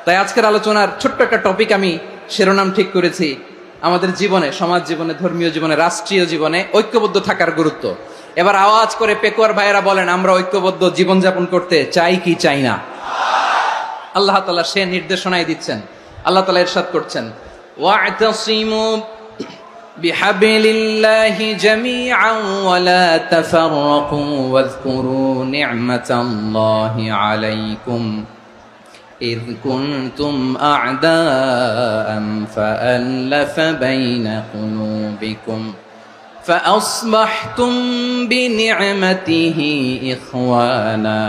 তাই আজকের আলোচনার ছোট্ট একটা টপিক আমি শিরোনাম ঠিক করেছি, আমাদের জীবনে, সমাজ জীবনে, ধর্মীয় জীবনে, রাষ্ট্রীয় জীবনে ঐক্যবদ্ধ থাকার গুরুত্ব। এবার আওয়াজ করে পেকুয়ার ভাইয়েরা বলেন, আমরা ঐক্যবদ্ধ জীবনযাপন করতে চাই কি চাই না? আল্লাহ তাআলা সে নির্দেশনাই দিচ্ছেন। আল্লাহ তাআলা ইরশাদ করছেন, ওয়া'তাসিমু বিহাবলিল্লাহি জামিআন ওয়া লা তাফাররাকু ওয়াযকুরু নি'মাতাল্লাহি আলাইকুম إذ كنتم أعداء فألف بين قلوبكم فأصبحتم بنعمته إخوانا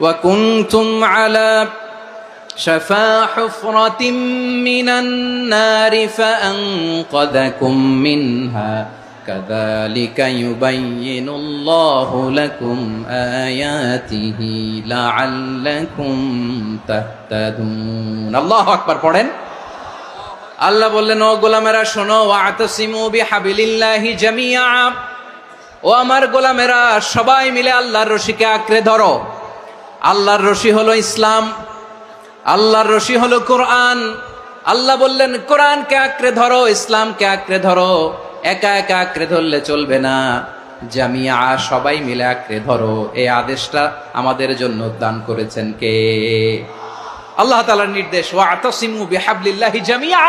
وكنتم على شفا حفرة من النار فأنقذكم منها كذلك يبين الله لكم آياته لعلكم تهتدون الله أكبر পড়েন। আল্লাহ বললেন, ও গোলামেরা শোনো, ওয়া'তাসিমু বিহাবলিল্লাহি জামিআ, ও আমার গোলামেরা সবাই মিলে আল্লাহর রশিকে আঁকড়ে ধরো। আল্লাহর রশি হলো ইসলাম, আল্লাহর রশি হলো কোরআন। আল্লাহ বললেন কোরআনকে আঁকড়ে ধরো, ইসলামকে আঁকড়ে ধরো। একা একা আঁকড়ে ধরলে চলবে না, জামিয়া সবাই মিলে আঁকড়ে ধরো। এই আদেশটা আমাদের জন্য দান করেছেন কে? আল্লাহ তাআলার নির্দেশ, ওয়া'তাসিমু বিহাবলিল্লাহি জামিআ,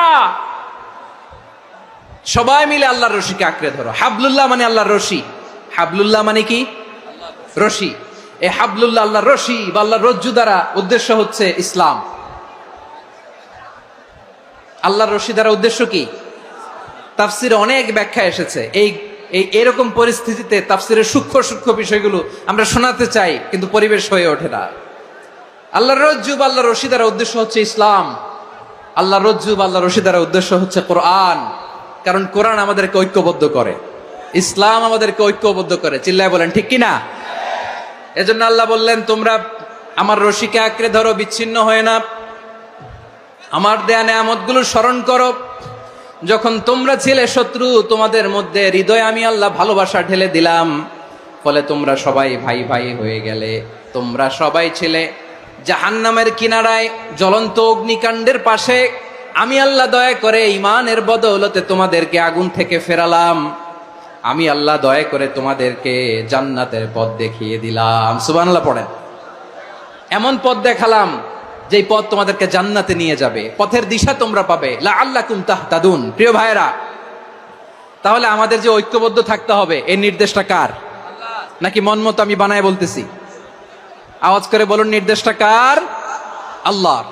সবাই মিলে আল্লাহর রশিকে আঁকড়ে ধরো। হাবলুল্লাহ মানে আল্লাহর রশি। হাবলুল্লাহ মানে কি? রশি। এই হাবলুল্লাহ আল্লাহর রশি বা আল্লাহর রজ্জু দ্বারা উদ্দেশ্য হচ্ছে ইসলাম। আল্লাহর রশি দ্বারা উদ্দেশ্য কি? তাফসিরে অনেক ব্যাখ্যা এসেছে। এরকম পরিস্থিতিতে তাফসিরের সূক্ষ্ম সূক্ষ্ম বিষয়গুলো আমরা শোনাতে চাই, কিন্তু পরিবেশ হয়ে ওঠে না। আল্লাহর রজ্জু বা আল্লাহর রশি দ্বারা উদ্দেশ্য হচ্ছে ইসলাম। আল্লাহর রজ্জু বা আল্লাহর রশি দ্বারা উদ্দেশ্য হচ্ছে কোরআন। কারণ কোরআন আমাদেরকে ঐক্যবদ্ধ করে, ইসলাম আমাদেরকে ঐক্যবদ্ধ করে। চিল্লায় বলেন ঠিক কিনা? এজন্য আল্লাহ বললেন, তোমরা আমার রশিকে আঁকড়ে ধরো, বিচ্ছিন্ন হয়ে না। আমার দেয়া নেয়ামতগুলো স্মরণ করো। যখন তোমরা ছিলে শত্রু, তোমাদের মধ্যে হৃদয়ে আমি আল্লাহ ভালোবাসা ঢেলে দিলাম, ফলে তোমরা সবাই ভাই ভাই হয়ে গেলে। তোমরা সবাই ছিলে জাহান্নামের কিনারায়, জ্বলন্ত অগ্নিকাণ্ডের পাশে। আমি আল্লাহ দয়া করে ঈমানের বদৌলতে তোমাদেরকে আগুন থেকে ফেরালাম। আমি আল্লাহ দয়া করে তোমাদেরকে জান্নাতের পথ দেখিয়ে দিলাম। সুবহানাল্লাহ পড়েন। এমন পথ দেখালাম যেই পথ তোমাদেরকে জান্নাতে নিয়ে যাবে, পথের দিশা তোমরা পাবে। লাআল্লাকুম তাহতাদুন। প্রিয় ভাইরা, তাহলে আমাদের যে ঐক্যবদ্ধ থাকতে হবে, এই নির্দেশটা কার? নাকি মন মতো আমি বানায় বলতেছি? আওয়াজ করে বলুন, নির্দেশটা কার? আল্লাহর।